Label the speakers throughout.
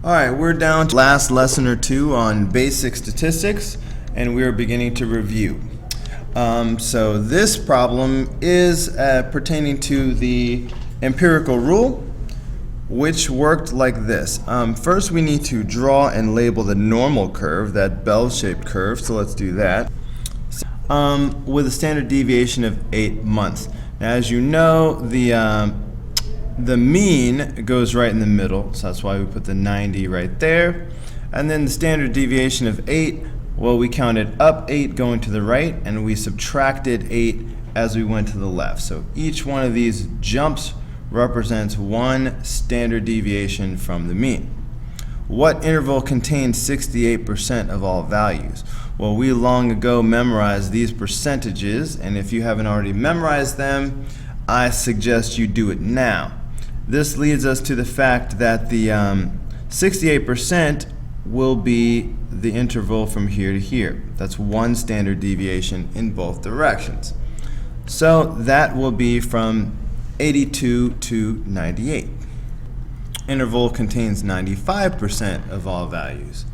Speaker 1: Alright, we're down to the last lesson or two on basic statistics, and we're beginning to review. So this problem is pertaining to the empirical rule, which worked like this. First we need to draw and label the normal curve, that bell-shaped curve, so let's do that, with a standard deviation of 8 months. Now, as you know, the mean goes right in the middle, so that's why we put the 90 right there. And then the standard deviation of 8, well, we counted up 8 going to the right, and we subtracted 8 as we went to the left. So each one of these jumps represents one standard deviation from the mean. What interval contains 68% of all values? Well, we long ago memorized these percentages, and if you haven't already memorized them, I suggest you do it now. This leads us to the fact that the 68% will be the interval from here to here. That's one standard deviation in both directions. So that will be from 82 to 98. Interval contains 95% of all values.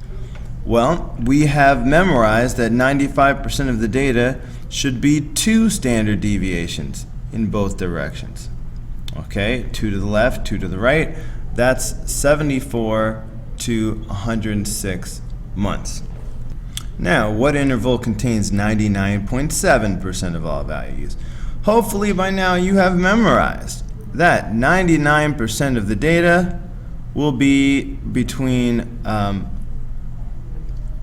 Speaker 1: Well, we have memorized that 95% of the data should be 2 standard deviations in both directions. Okay, 2 to the left, 2 to the right. That's 74 to 106 months. Now, what interval contains 99.7% of all values? Hopefully by now you have memorized that 99% of the data will be between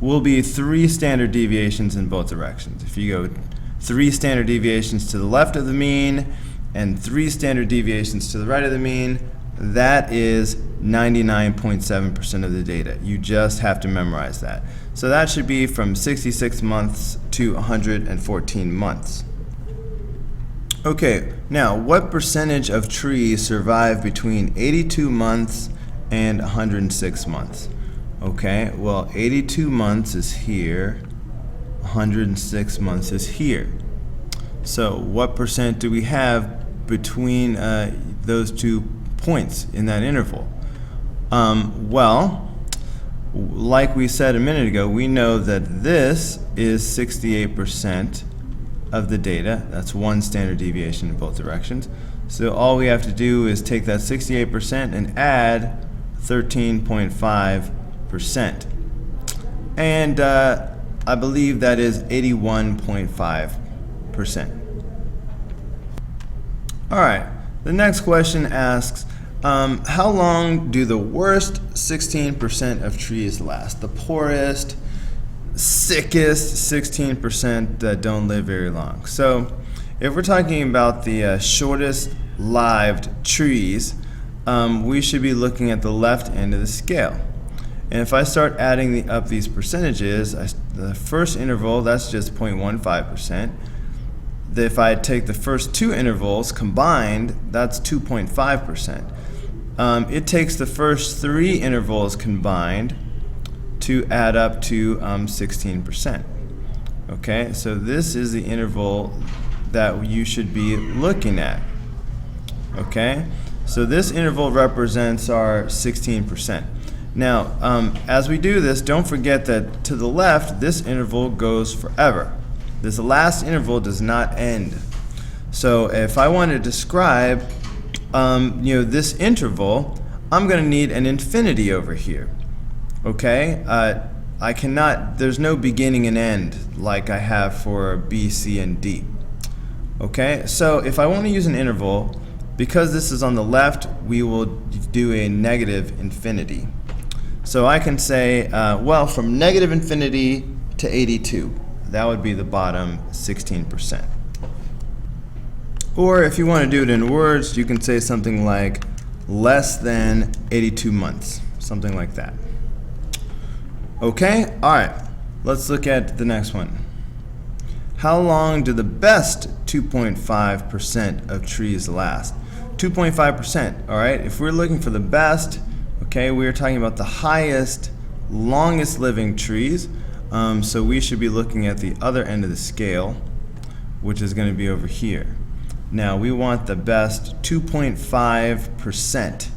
Speaker 1: will be 3 standard deviations in both directions. If you go 3 standard deviations to the left of the mean and 3 standard deviations to the right of the mean, that is 99.7% of the data. You just have to memorize that. So that should be from 66 months to 114 months. Okay, now what percentage of trees survive between 82 months and 106 months? Okay, well, 82 months is here, 106 months is here. So what percent do we have between those 2 points in that interval? Well, like we said a minute ago, we know that this is 68% of the data. That's one standard deviation in both directions. So all we have to do is take that 68% and add 13.5%. And I believe that is 81.5%. All right, the next question asks, how long do the worst 16% of trees last? The poorest, sickest 16% that don't live very long. So if we're talking about the shortest lived trees, we should be looking at the left end of the scale. And if I start adding up these percentages, the first interval, that's just 0.15%. If I take the first 2 intervals combined, that's 2.5%. It takes the first 3 intervals combined to add up to 16%. Okay, so this is the interval that you should be looking at. Okay, so this interval represents our 16%. Now, as we do this, don't forget that to the left, this interval goes forever. This last interval does not end. So if I want to describe this interval, I'm going to need an infinity over here. Okay, I cannot, there's no beginning and end like I have for B, C, and D. Okay, so if I want to use an interval, because this is on the left, we will do a negative infinity. So I can say, well, from negative infinity to 82, that would be the bottom 16%. Or if you want to do it in words, you can say something like less than 82 months, something like that. Okay, all right, let's look at the next one. How long do the best 2.5% of trees last? 2.5%, all right, if we're looking for the best, okay, we're talking about the highest, longest living trees, so we should be looking at the other end of the scale, which is going to be over here. Now we want the best 2.5%.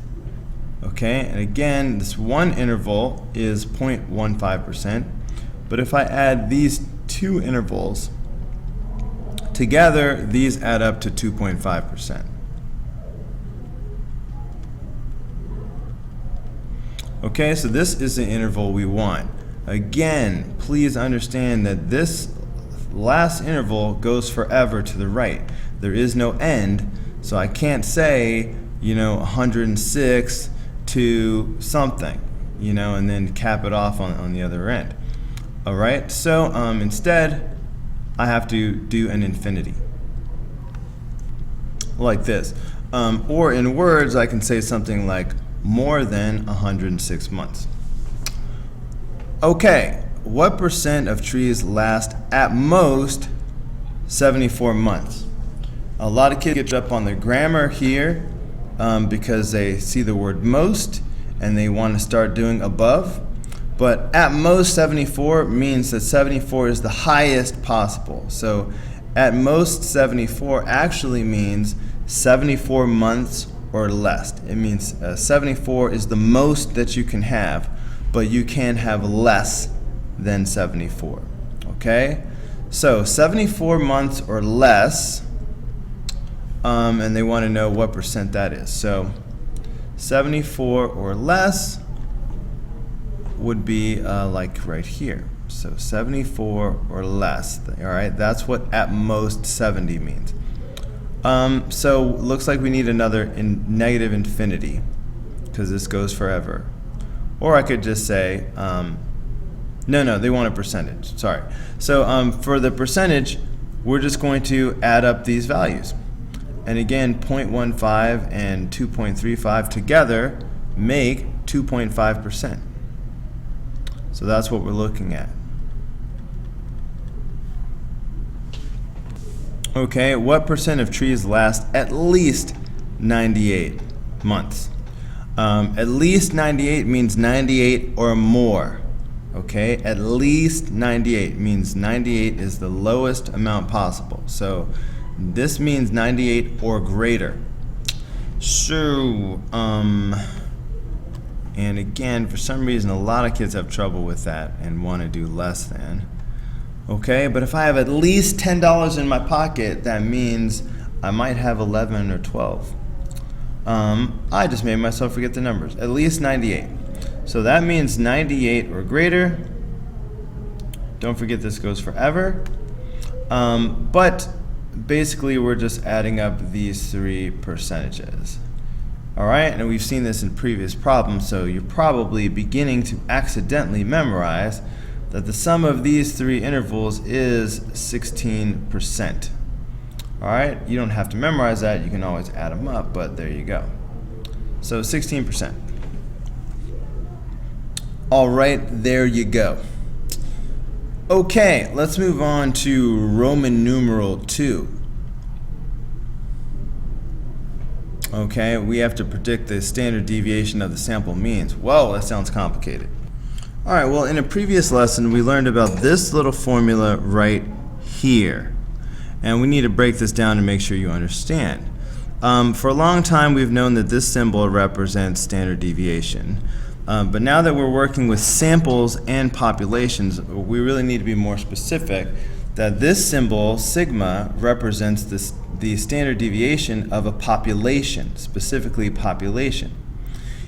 Speaker 1: Okay, and again, this one interval is 0.15%, but if I add these two intervals together, these add up to 2.5%. Okay, so this is the interval we want. Again, please understand that this last interval goes forever to the right. There is no end, so I can't say, 106 to something, and then cap it off on the other end. All right, so instead, I have to do an infinity, like this. Or in words, I can say something like more than 106 months. Okay, what percent of trees last at most 74 months? A lot of kids get up on the grammar here because they see the word most and they want to start doing above. But at most 74 means that 74 is the highest possible. So at most 74 actually means 74 months or less. It means 74 is the most that you can have, but you can have less than 74. Okay? So 74 months or less, and they want to know what percent that is. So 74 or less would be like right here. So 74 or less. All right, that's what at most 70 means. So looks like we need another negative infinity because this goes forever. Or I could just say, no, they want a percentage. Sorry. So for the percentage, we're just going to add up these values. And again, 0.15 and 2.35 together make 2.5%. So that's what we're looking at. Okay, what percent of trees last at least 98 months? At least 98 means 98 or more. Okay, at least 98 means 98 is the lowest amount possible. So this means 98 or greater. So, and again, for some reason, a lot of kids have trouble with that and want to do less than. Okay, but if I have at least $10 in my pocket, that means I might have 11 or 12. I just made myself forget the numbers. At least 98. So that means 98 or greater. Don't forget this goes forever. But basically, we're just adding up these three percentages. All right, and we've seen this in previous problems, so you're probably beginning to accidentally memorize that the sum of these three intervals is 16%. All right, you don't have to memorize that, you can always add them up, but there you go. So 16%. All right, there you go. Okay, let's move on to Roman numeral 2. Okay, we have to predict the standard deviation of the sample means. Whoa, that sounds complicated. All right, well, in a previous lesson, we learned about this little formula right here. And we need to break this down to make sure you understand. For a long time, we've known that this symbol represents standard deviation. But now that we're working with samples and populations, we really need to be more specific that this symbol, sigma, represents the standard deviation of a population, specifically population.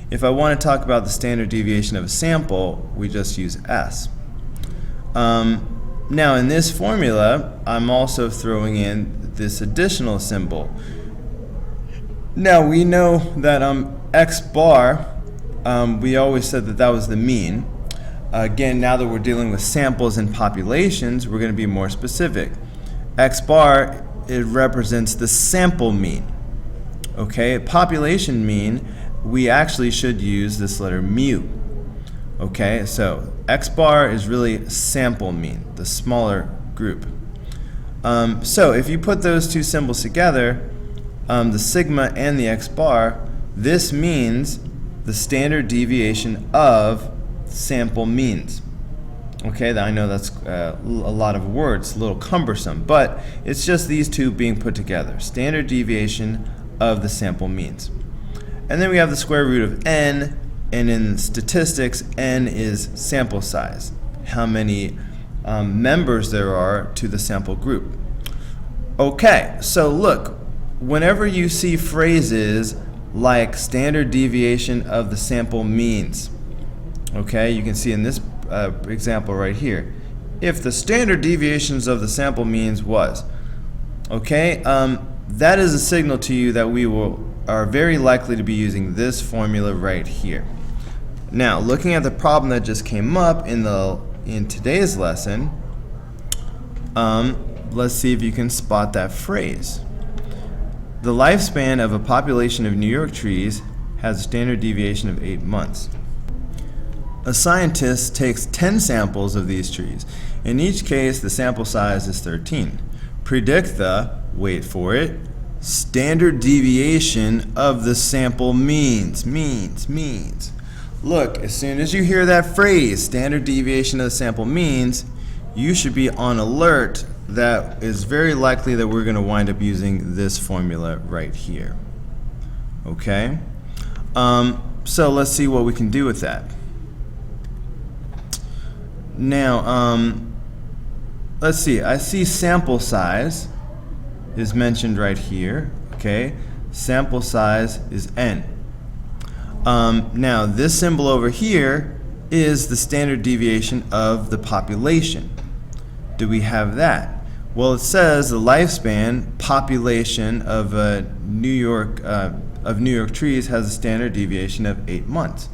Speaker 1: If I want to talk about the standard deviation of a sample, we just use S. Now in this formula, I'm also throwing in this additional symbol. Now we know that X bar, we always said that that was the mean. Again, now that we're dealing with samples and populations, we're going to be more specific. X bar, it represents the sample mean. Okay, population mean, we actually should use this letter mu. Okay, so X bar is really sample mean, the smaller group. So if you put those two symbols together, the sigma and the X bar, this means the standard deviation of sample means. Okay, I know that's a lot of words, a little cumbersome, but it's just these two being put together. Standard deviation of the sample means. And then we have the square root of n, and in statistics, n is sample size, how many members there are to the sample group. Okay, so look, whenever you see phrases like standard deviation of the sample means, okay, you can see in this example right here, if the standard deviations of the sample means was, okay, that is a signal to you that we are very likely to be using this formula right here. Now, looking at the problem that just came up in today's lesson, let's see if you can spot that phrase. The lifespan of a population of New York trees has a standard deviation of 8 months. A scientist takes 10 samples of these trees. In each case, the sample size is 13. Predict the, wait for it, standard deviation of the sample means. Look, as soon as you hear that phrase, standard deviation of the sample means, you should be on alert that it's very likely that we're going to wind up using this formula right here. Okay? So let's see what we can do with that. Now, let's see. I see sample size is mentioned right here. Okay? Sample size is n. Now, this symbol over here is the standard deviation of the population. Do we have that? Well, it says the lifespan population of New York trees has a standard deviation of 8 months.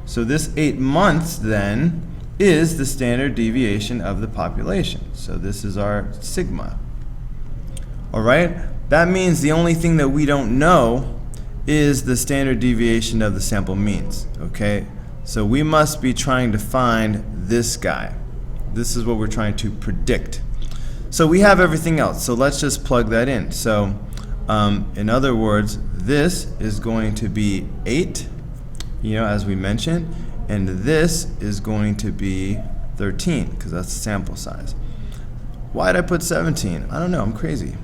Speaker 1: So this 8 months then is the standard deviation of the population. So this is our sigma. All right? That means the only thing that we don't know is the standard deviation of the sample means. Okay? So we must be trying to find this guy. This is what we're trying to predict. So we have everything else. So let's just plug that in. So in other words, this is going to be 8, as we mentioned, and this is going to be 13 because that's the sample size. Why did I put 17? I don't know. I'm crazy.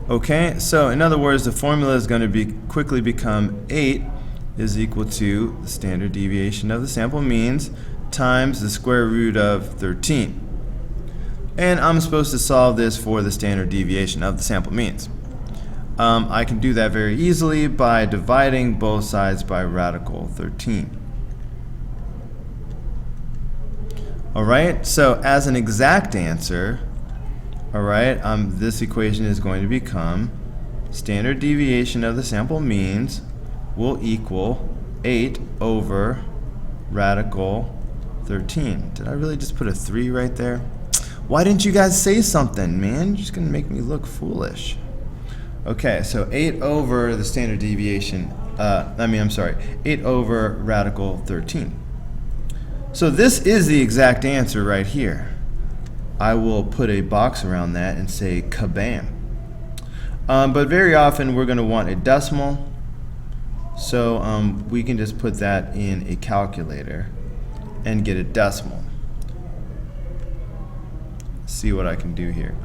Speaker 1: Okay, so in other words, the formula is going to quickly become 8 is equal to the standard deviation of the sample means times the square root of 13. And I'm supposed to solve this for the standard deviation of the sample means. I can do that very easily by dividing both sides by radical 13. Alright, so as an exact answer, alright, this equation is going to become standard deviation of the sample means will equal 8 over radical 13. Did I really just put a 3 right there? Why didn't you guys say something, man? You're just going to make me look foolish. Okay, so 8 over the standard deviation, 8 over radical 13. So this is the exact answer right here. I will put a box around that and say kabam. But very often we're going to want a decimal, so we can just put that in a calculator and get a decimal. See what I can do here.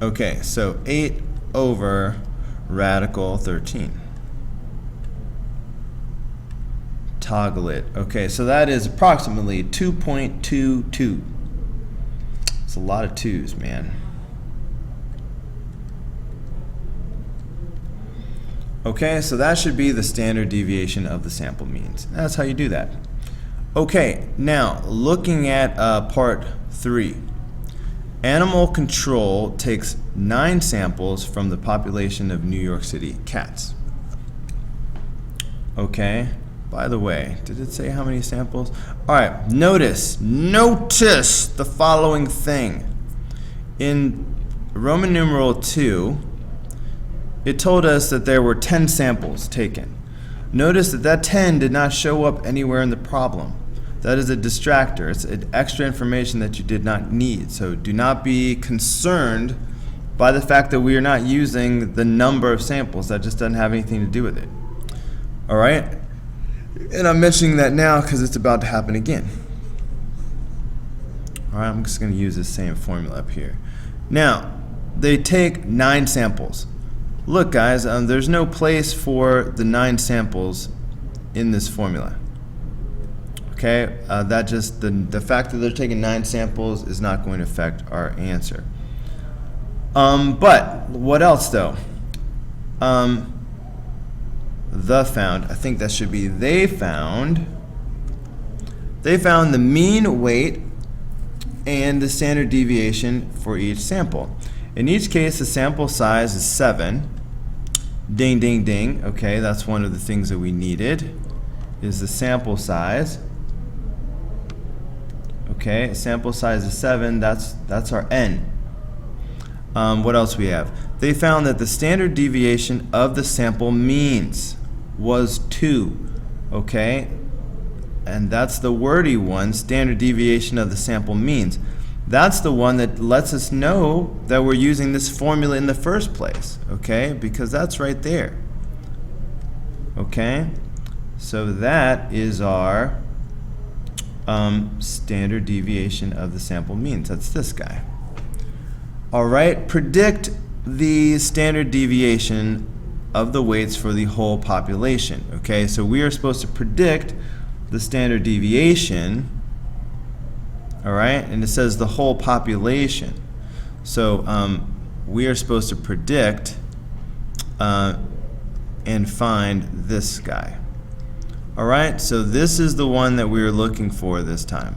Speaker 1: Okay, so 8 over radical 13. Toggle it. Okay, so that is approximately 2.22. It's a lot of 2's, man. Okay, so that should be the standard deviation of the sample means. That's how you do that. Okay, now looking at part 3. Animal control takes 9 samples from the population of New York City cats. Okay, by the way, did it say how many samples? Alright, notice the following thing. In Roman numeral 2, it told us that there were 10 samples taken. Notice that 10 did not show up anywhere in the problem. That is a distractor. It's extra information that you did not need. So do not be concerned by the fact that we are not using the number of samples. That just doesn't have anything to do with it. All right? And I'm mentioning that now because it's about to happen again. All right, I'm just going to use the same formula up here. Now, they take 9 samples. Look, guys, there's no place for the 9 samples in this formula. Okay, that just the fact that they're taking 9 samples is not going to affect our answer. But what else though? The found. I think that should be they found. They found the mean weight and the standard deviation for each sample. In each case, the sample size is 7. Ding, ding, ding. Okay, that's one of the things that we needed, is the sample size. Okay, sample size is 7. That's our n. What else we have? They found that the standard deviation of the sample means was 2. Okay, and that's the wordy one, standard deviation of the sample means. That's the one that lets us know that we're using this formula in the first place, okay? Because that's right there. Okay? So that is our standard deviation of the sample means. That's this guy. All right, predict the standard deviation of the weights for the whole population. Okay, so we are supposed to predict the standard deviation. All right, and it says the whole population. So we are supposed to predict and find this guy. All right, so this is the one that we are looking for this time.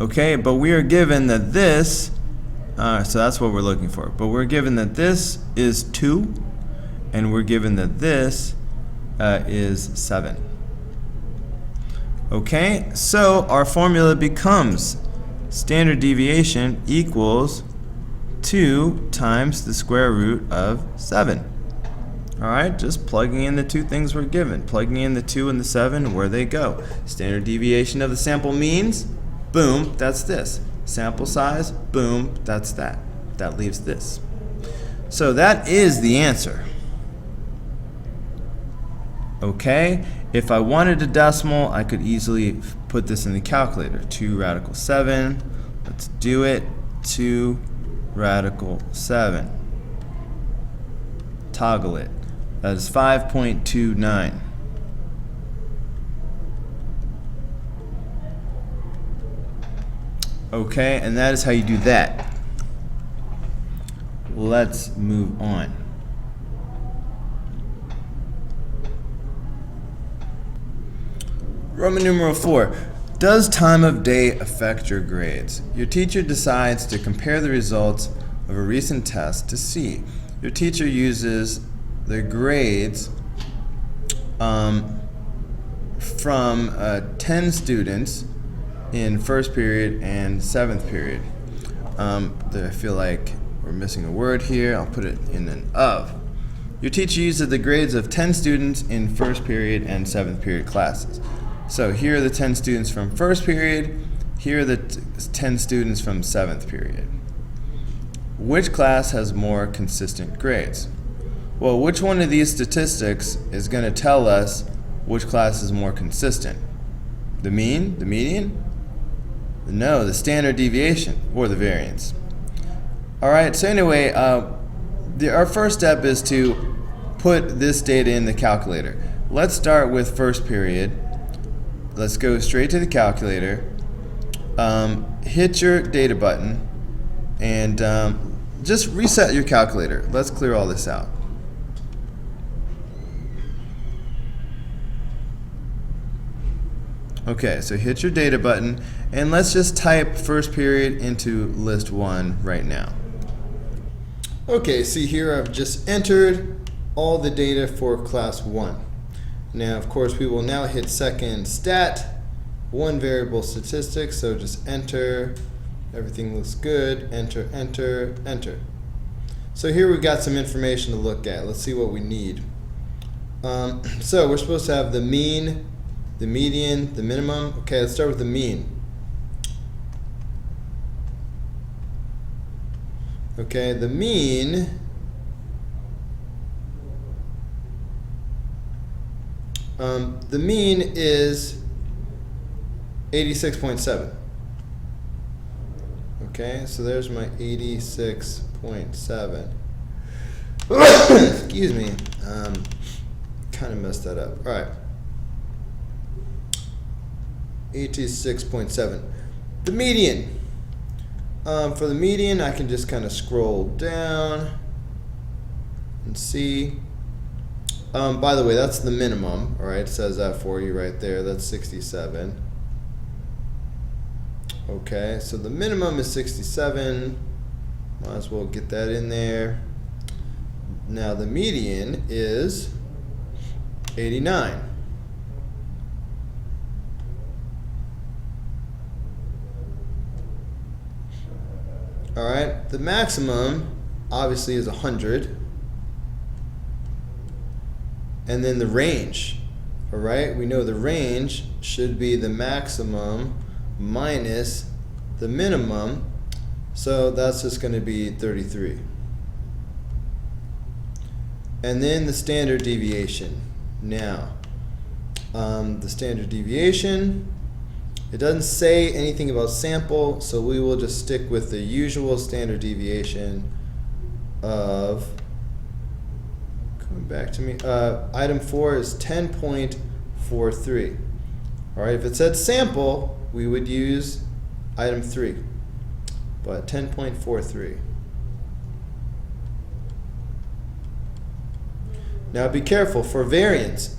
Speaker 1: Okay, but we are given that this, so that's what we're looking for. But we're given that this is 2, and we're given that this is 7. Okay, so our formula becomes standard deviation equals 2 times the square root of 7. All right, just plugging in the 2 things we're given. Plugging in the 2 and the 7, where they go. Standard deviation of the sample means, boom, that's this. Sample size, boom, that's that. That leaves this. So that is the answer. Okay, if I wanted a decimal, I could easily put this in the calculator. 2 radical 7. Let's do it. 2 radical 7. Toggle it. That is 5.29. Okay, and that is how you do that. Let's move on. Roman numeral 4. Does time of day affect your grades? Your teacher decides to compare the results of a recent test to see. Your teacher uses the grades from 10 students in first period and 7th period. I feel like we're missing a word here. I'll put it in an of. Your teacher uses the grades of 10 students in first period and 7th period classes. So here are the 10 students from first period. Here are the 10 students from 7th period. Which class has more consistent grades? Well, which one of these statistics is going to tell us which class is more consistent? The mean? The median? No, the standard deviation or the variance. All right, so anyway, our first step is to put this data in the calculator. Let's start with first period. Let's go straight to the calculator. Hit your data button and just reset your calculator. Let's clear all this out. Okay, so hit your data button and let's just type first period into list 1 right now. Okay, see here I've just entered all the data for class 1. Now, of course, we will now hit second stat, 1 variable statistics, so just enter, everything looks good, enter, enter, enter. So here we've got some information to look at. Let's see what we need. So we're supposed to have the mean, the median, the minimum. Okay, let's start with the mean. Okay, the mean is 86.7. Okay, so there's my 86.7. Excuse me. Kind of messed that up. All right. 86.7. The median. For the median, I can just kind of scroll down and see. By the way, that's the minimum. All right, it says that for you right there. That's 67. Okay, so the minimum is 67. Might as well get that in there. Now the median is 89. All right, the maximum obviously is 100. And then the range, all right, we know the range should be the maximum minus the minimum, so that's just going to be 33. And then the standard deviation. Now, the standard deviation, it doesn't say anything about sample, so we will just stick with the usual standard deviation of, coming back to me, item 4 is 10.43. All right, if it said sample, we would use item 3, but 10.43. Now be careful for variance.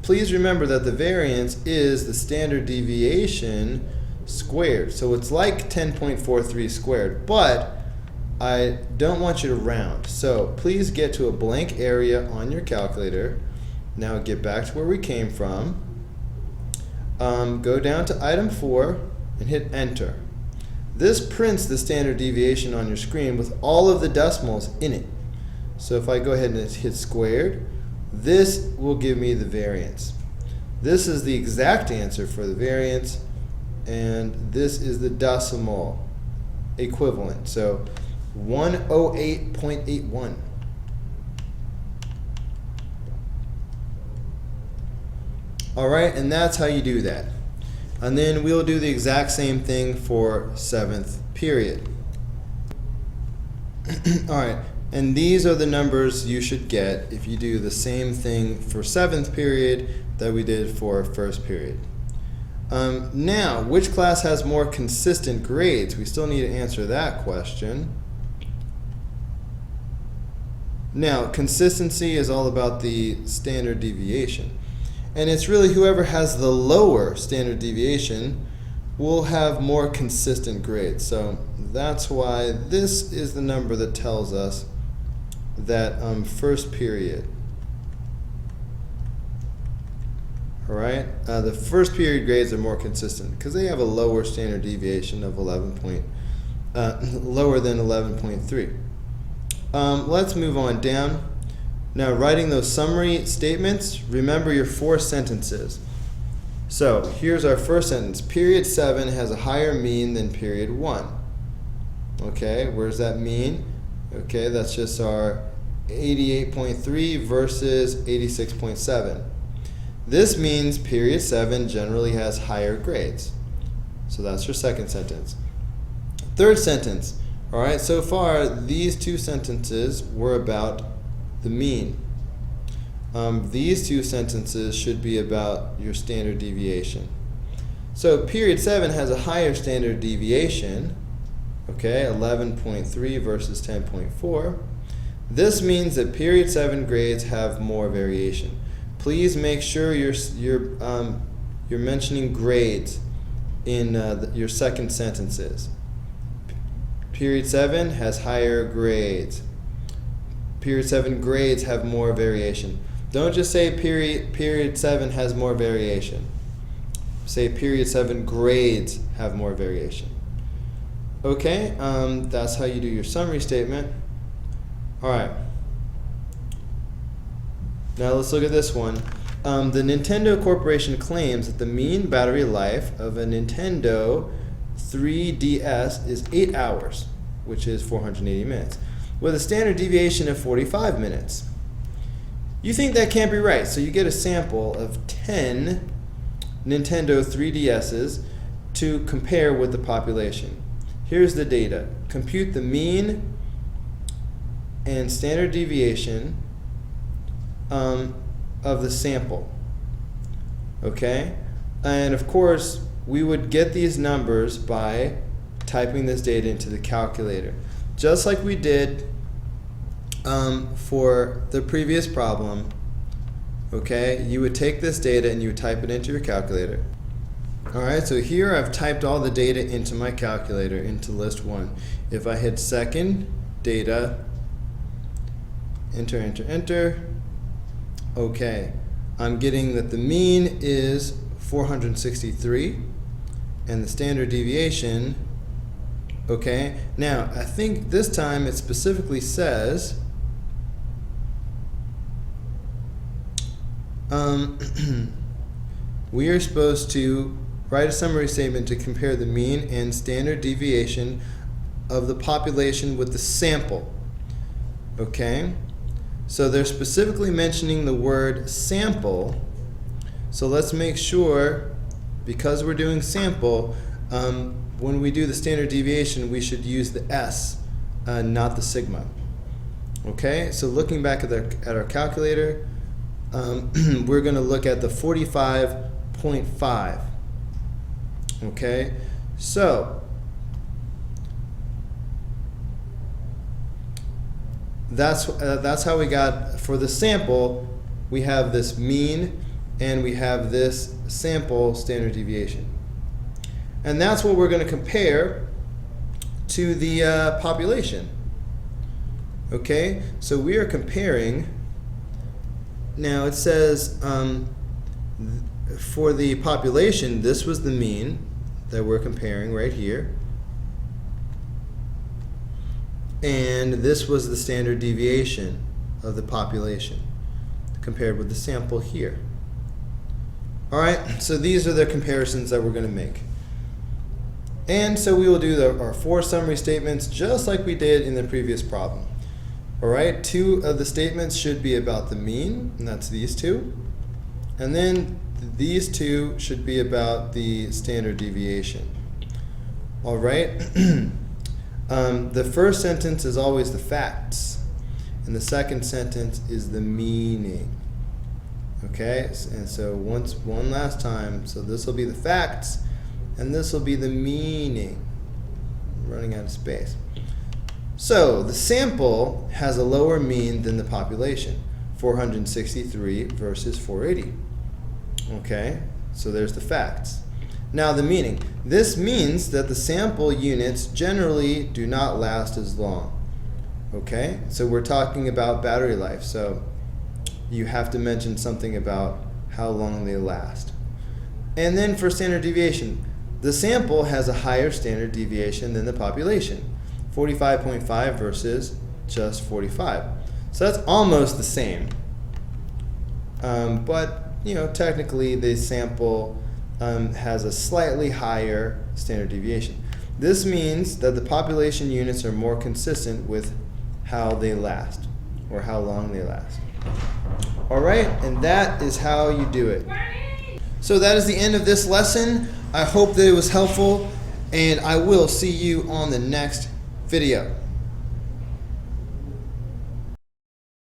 Speaker 1: Please remember that the variance is the standard deviation squared. So it's like 10.43 squared, but I don't want you to round. So please get to a blank area on your calculator. Now get back to where we came from. Go down to item 4 and hit enter. This prints the standard deviation on your screen with all of the decimals in it. So if I go ahead and hit squared, this will give me the variance. This is the exact answer for the variance, and this is the decimal equivalent. So 108.81. All right, and that's how you do that. And then we'll do the exact same thing for 7th period. All right. And these are the numbers you should get if you do the same thing for 7th period that we did for 1st period. Now, which class has more consistent grades? We still need to answer that question. Now, consistency is all about the standard deviation. And it's really whoever has the lower standard deviation will have more consistent grades. So that's why this is the number that tells us that 1st period. All right, the 1st period grades are more consistent because they have a lower standard deviation of lower than 11.3. Let's move on down. Now, writing those summary statements, remember your 4 sentences. So here's our first sentence. Period 7 has a higher mean than period 1. Okay, where's that mean? Okay, that's just our 88.3 versus 86.7. This means period 7 generally has higher grades. So that's your second sentence. Third sentence. All right, so far these 2 sentences were about the mean. These 2 sentences should be about your standard deviation. So period 7 has a higher standard deviation. Okay, 11.3 versus 10.4. This means that period 7 grades have more variation. Please make sure you're mentioning grades in your second sentences. Period 7 has higher grades. Period 7 grades have more variation. Don't just say period 7 has more variation. Say period 7 grades have more variation. Okay, that's how you do your summary statement. All right. Now let's look at this one. The Nintendo Corporation claims that the mean battery life of a Nintendo 3DS is 8 hours, which is 480 minutes, with a standard deviation of 45 minutes. You think that can't be right, so you get a sample of 10 Nintendo 3DSs to compare with the population. here's the data. Compute the mean and standard deviation of the sample. Okay? And of course, we would get these numbers by typing this data into the calculator. Just like we did for the previous problem. Okay? You would take this data and you would type it into your calculator. Alright, so here I've typed all the data into my calculator, into list 1. If I hit second, data, enter, enter, enter. Okay, I'm getting that the mean is 463 and the standard deviation, okay. Now, I think this time it specifically says we are supposed to write a summary statement to compare the mean and standard deviation of the population with the sample. Okay? So they're specifically mentioning the word sample. So let's make sure, because we're doing sample, when we do the standard deviation, we should use the S, not the sigma. Okay? So looking back at our calculator, we're going to look at the 45.5. Okay, so that's how we got for the sample. We have this mean and we have this sample standard deviation, and that's what we're going to compare to the population. Okay, so we are comparing. Now it says for the population, this was the mean that we're comparing right here, and this was the standard deviation of the population compared with the sample here. Alright, so these are the comparisons that we're going to make. And so we will do our 4 summary statements just like we did in the previous problem. Alright, 2 of the statements should be about the mean, and that's these 2. And then these 2 should be about the standard deviation. All right. The first sentence is always the facts, and the second sentence is the meaning. Okay, and so one last time. So this will be the facts, and this will be the meaning. I'm running out of space. So the sample has a lower mean than the population, 463 versus 480. Okay, so there's the facts. Now the meaning. This means that the sample units generally do not last as long. Okay, so we're talking about battery life, so you have to mention something about how long they last. And then for standard deviation, the sample has a higher standard deviation than the population, 45.5 versus just 45. So that's almost the same, but you know, technically the sample has a slightly higher standard deviation. This means that the population units are more consistent with how they last, or how long they last. All right, and that is how you do it. So that is the end of this lesson. I hope that it was helpful, and I will see you on the next video.